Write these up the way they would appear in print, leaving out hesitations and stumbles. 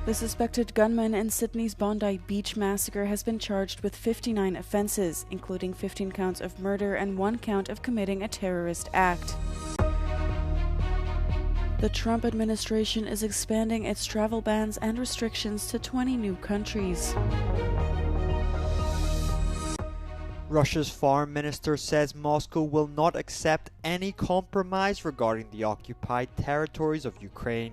The suspected gunman in Sydney's Bondi Beach massacre has been charged with 59 offences, including 15 counts of murder and 1 count of committing a terrorist act. The Trump administration is expanding its travel bans and restrictions to 20 new countries. Russia's foreign minister says Moscow will not accept any compromise regarding the occupied territories of Ukraine.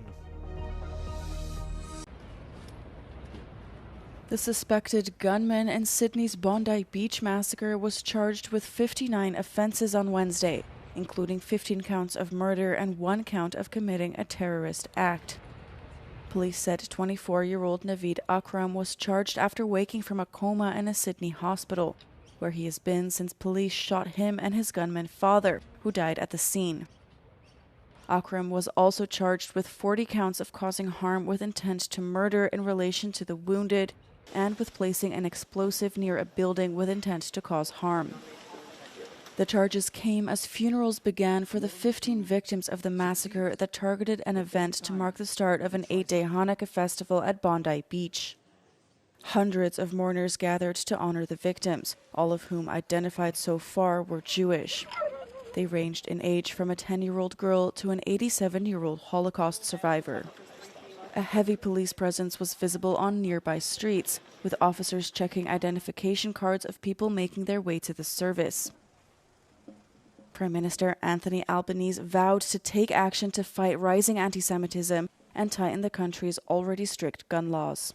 The suspected gunman in Sydney's Bondi Beach massacre was charged with 59 offences on Wednesday, including 15 counts of murder and 1 count of committing a terrorist act. Police said 24-year-old Naveed Akram was charged after waking from a coma in a Sydney hospital, where he has been since police shot him and his gunman father, who died at the scene. Akram was also charged with 40 counts of causing harm with intent to murder in relation to the wounded and with placing an explosive near a building with intent to cause harm. The charges came as funerals began for the 15 victims of the massacre that targeted an event to mark the start of an 8-day Hanukkah festival at Bondi Beach. Hundreds of mourners gathered to honor the victims, all of whom identified so far were Jewish. They ranged in age from a 10-year-old girl to an 87-year-old Holocaust survivor. A heavy police presence was visible on nearby streets, with officers checking identification cards of people making their way to the service. Prime Minister Anthony Albanese vowed to take action to fight rising anti-Semitism and tighten the country's already strict gun laws.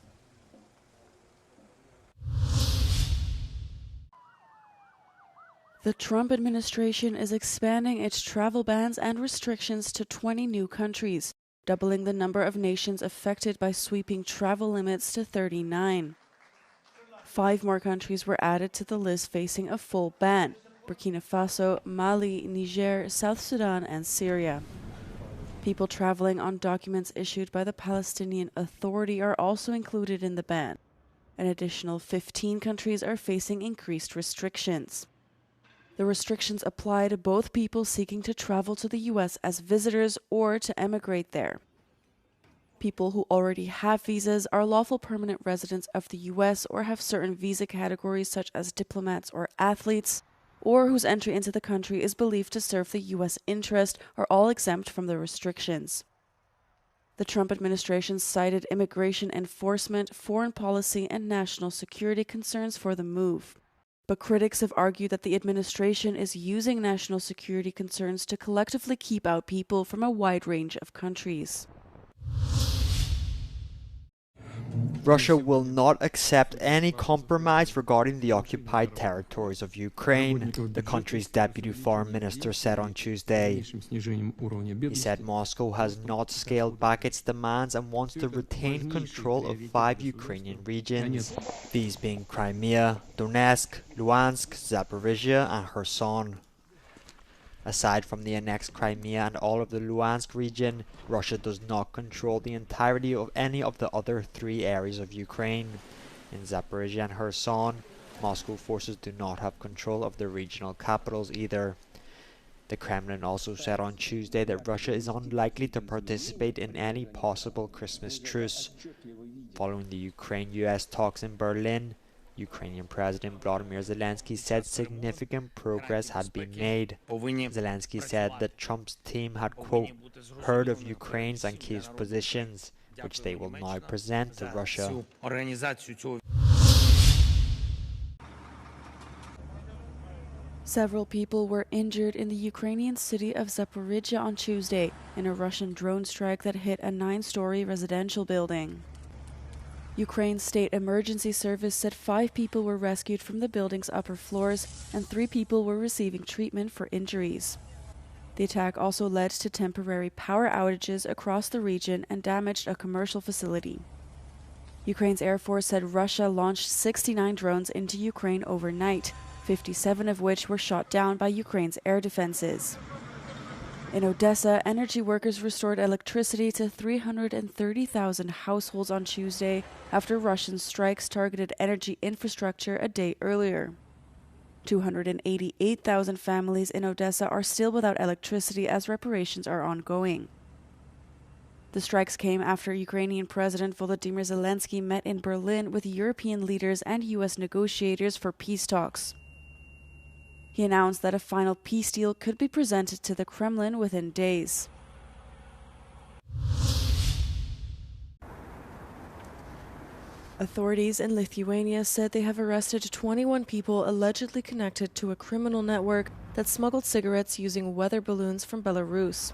The Trump administration is expanding its travel bans and restrictions to 20 new countries, doubling the number of nations affected by sweeping travel limits to 39. 5 more countries were added to the list facing a full ban: Burkina Faso, Mali, Niger, South Sudan, and Syria. People traveling on documents issued by the Palestinian Authority are also included in the ban. An additional 15 countries are facing increased restrictions. The restrictions apply to both people seeking to travel to the U.S. as visitors or to emigrate there. People who already have visas are lawful permanent residents of the U.S. or have certain visa categories such as diplomats or athletes, or whose entry into the country is believed to serve the U.S. interest are all exempt from the restrictions. The Trump administration cited immigration enforcement, foreign policy, and national security concerns for the move. But critics have argued that the administration is using national security concerns to collectively keep out people from a wide range of countries. Russia will not accept any compromise regarding the occupied territories of Ukraine, the country's deputy foreign minister said on Tuesday. He said Moscow has not scaled back its demands and wants to retain control of 5 Ukrainian regions, these being Crimea, Donetsk, Luhansk, Zaporizhia, and Kherson. Aside from the annexed Crimea and all of the Luhansk region, Russia does not control the entirety of any of the other 3 areas of Ukraine. In Zaporizhia and Kherson, Moscow forces do not have control of the regional capitals either. The Kremlin also said on Tuesday that Russia is unlikely to participate in any possible Christmas truce. Following the Ukraine-US talks in Berlin, Ukrainian President Volodymyr Zelensky said significant progress had been made. Zelensky said that Trump's team had, quote, heard of Ukraine's and Kyiv's positions, which they will now present to Russia. Several people were injured in the Ukrainian city of Zaporizhia on Tuesday in a Russian drone strike that hit a 9-story residential building. Ukraine's State Emergency Service said 5 people were rescued from the building's upper floors and 3 people were receiving treatment for injuries. The attack also led to temporary power outages across the region and damaged a commercial facility. Ukraine's Air Force said Russia launched 69 drones into Ukraine overnight, 57 of which were shot down by Ukraine's air defenses. In Odessa, energy workers restored electricity to 330,000 households on Tuesday after Russian strikes targeted energy infrastructure a day earlier. 288,000 families in Odessa are still without electricity as reparations are ongoing. The strikes came after Ukrainian President Volodymyr Zelensky met in Berlin with European leaders and U.S. negotiators for peace talks. He announced that a final peace deal could be presented to the Kremlin within days. Authorities in Lithuania said they have arrested 21 people allegedly connected to a criminal network that smuggled cigarettes using weather balloons from Belarus.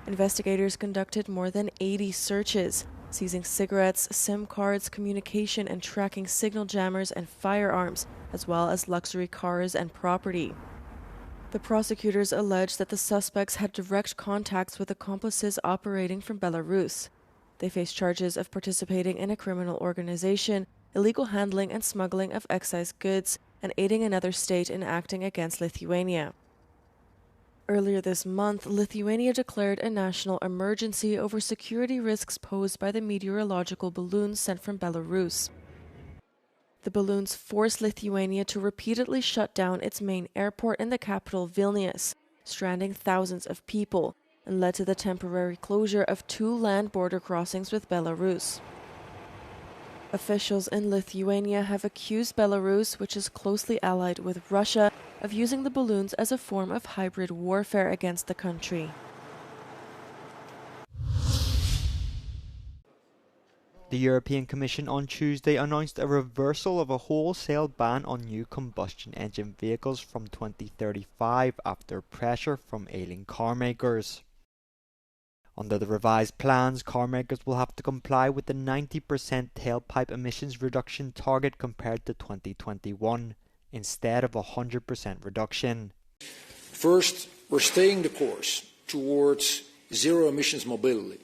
Investigators conducted more than 80 searches, seizing cigarettes, SIM cards, communication and tracking signal jammers and firearms, as well as luxury cars and property. The prosecutors alleged that the suspects had direct contacts with accomplices operating from Belarus. They face charges of participating in a criminal organization, illegal handling and smuggling of excise goods, and aiding another state in acting against Lithuania. Earlier this month, Lithuania declared a national emergency over security risks posed by the meteorological balloons sent from Belarus. The balloons forced Lithuania to repeatedly shut down its main airport in the capital Vilnius, stranding thousands of people, and led to the temporary closure of 2 land border crossings with Belarus. Officials in Lithuania have accused Belarus, which is closely allied with Russia, of using the balloons as a form of hybrid warfare against the country. The European Commission on Tuesday announced a reversal of a wholesale ban on new combustion engine vehicles from 2035 after pressure from ailing car makers. Under the revised plans, car makers will have to comply with the 90% tailpipe emissions reduction target compared to 2021, instead of a 100% reduction. First, we're staying the course towards zero emissions mobility,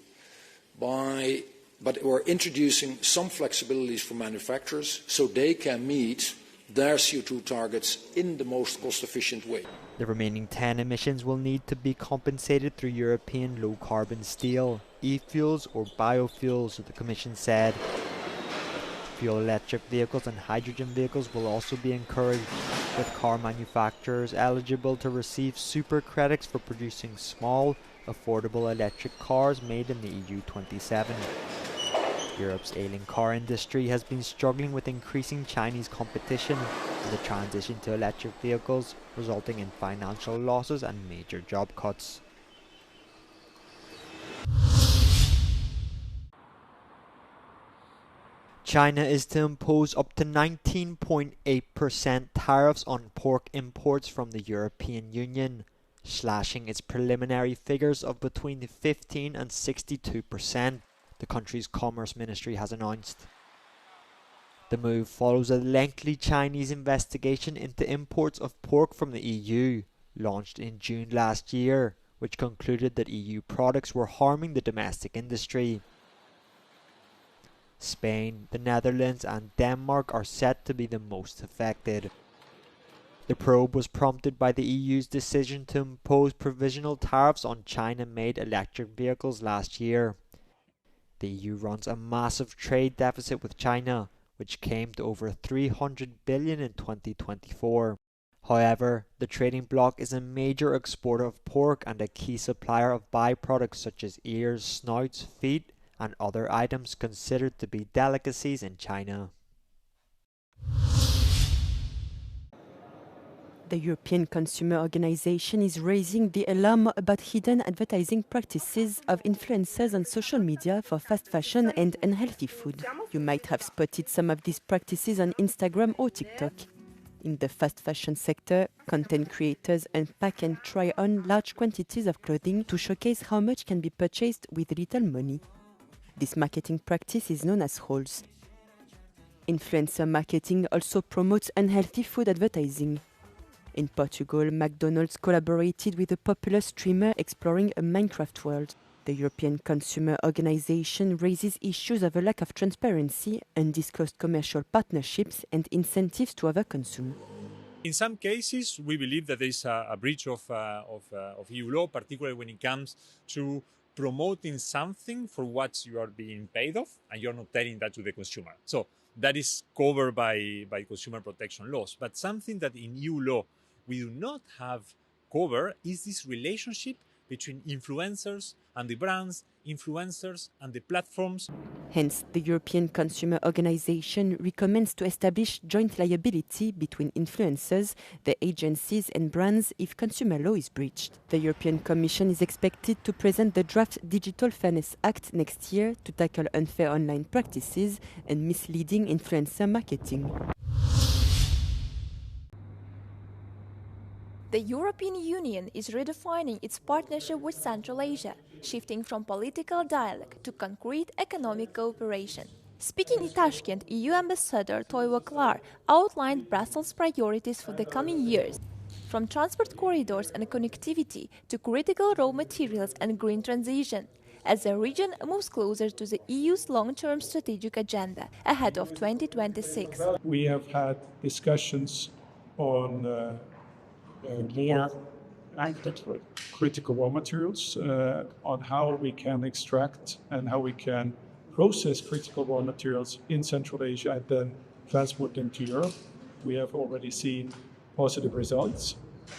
but we're introducing some flexibilities for manufacturers so they can meet their CO2 targets in the most cost-efficient way. The remaining 10 emissions will need to be compensated through European low-carbon steel, e-fuels or biofuels, the Commission said. Fuel electric vehicles and hydrogen vehicles will also be encouraged, with car manufacturers eligible to receive super credits for producing small, affordable electric cars made in the EU 27. Europe's ailing car industry has been struggling with increasing Chinese competition and the transition to electric vehicles, resulting in financial losses and major job cuts. China is to impose up to 19.8% tariffs on pork imports from the European Union, slashing its preliminary figures of between 15 and 62%. The country's Commerce Ministry has announced. The move follows a lengthy Chinese investigation into imports of pork from the EU, launched in June last year, which concluded that EU products were harming the domestic industry. Spain, the Netherlands and Denmark are set to be the most affected. The probe was prompted by the EU's decision to impose provisional tariffs on China-made electric vehicles last year. The EU runs a massive trade deficit with China, which came to over $300 billion in 2024. However, the trading bloc is a major exporter of pork and a key supplier of byproducts such as ears, snouts, feet, and other items considered to be delicacies in China. The European Consumer Organization is raising the alarm about hidden advertising practices of influencers on social media for fast fashion and unhealthy food. You might have spotted some of these practices on Instagram or TikTok. In the fast fashion sector, content creators unpack and try on large quantities of clothing to showcase how much can be purchased with little money. This marketing practice is known as hauls. Influencer marketing also promotes unhealthy food advertising. In Portugal, McDonald's collaborated with a popular streamer exploring a Minecraft world. The European Consumer Organization raises issues of a lack of transparency, undisclosed commercial partnerships, and incentives to overconsume. In some cases, we believe that there is a breach of EU law, particularly when it comes to promoting something for what you are being paid off, and you're not telling that to the consumer. So that is covered by consumer protection laws. But something that in EU law we do not have covered is this relationship between influencers and the brands, influencers and the platforms. Hence, the European Consumer Organization recommends to establish joint liability between influencers, the agencies and brands if consumer law is breached. The European Commission is expected to present the draft Digital Fairness Act next year to tackle unfair online practices and misleading influencer marketing. The European Union is redefining its partnership with Central Asia, shifting from political dialogue to concrete economic cooperation. Speaking in Tashkent, EU Ambassador Toivo Klar outlined Brussels' priorities for the coming years, from transport corridors and connectivity to critical raw materials and green transition, as the region moves closer to the EU's long-term strategic agenda ahead of 2026. We have had discussions on more critical raw materials, on how we can extract and how we can process critical raw materials in Central Asia and then transport them to Europe. We have already seen positive results,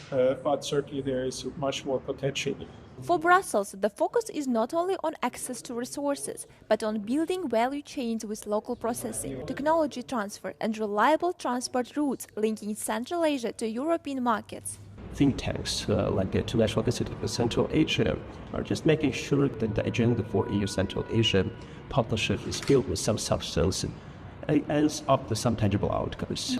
but certainly there is much more potential. For Brussels, the focus is not only on access to resources, but on building value chains with local processing, technology transfer and reliable transport routes linking Central Asia to European markets. Think tanks like the International Institute for Central Asia are just making sure that the agenda for EU-Central Asia partnership is filled with some substance and ends up with some tangible outcomes.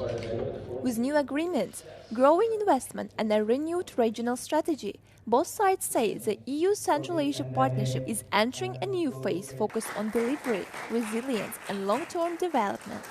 With new agreements, growing investment and a renewed regional strategy, both sides say the EU-Central Asia partnership is entering a new phase focused on delivery, resilience and long-term development.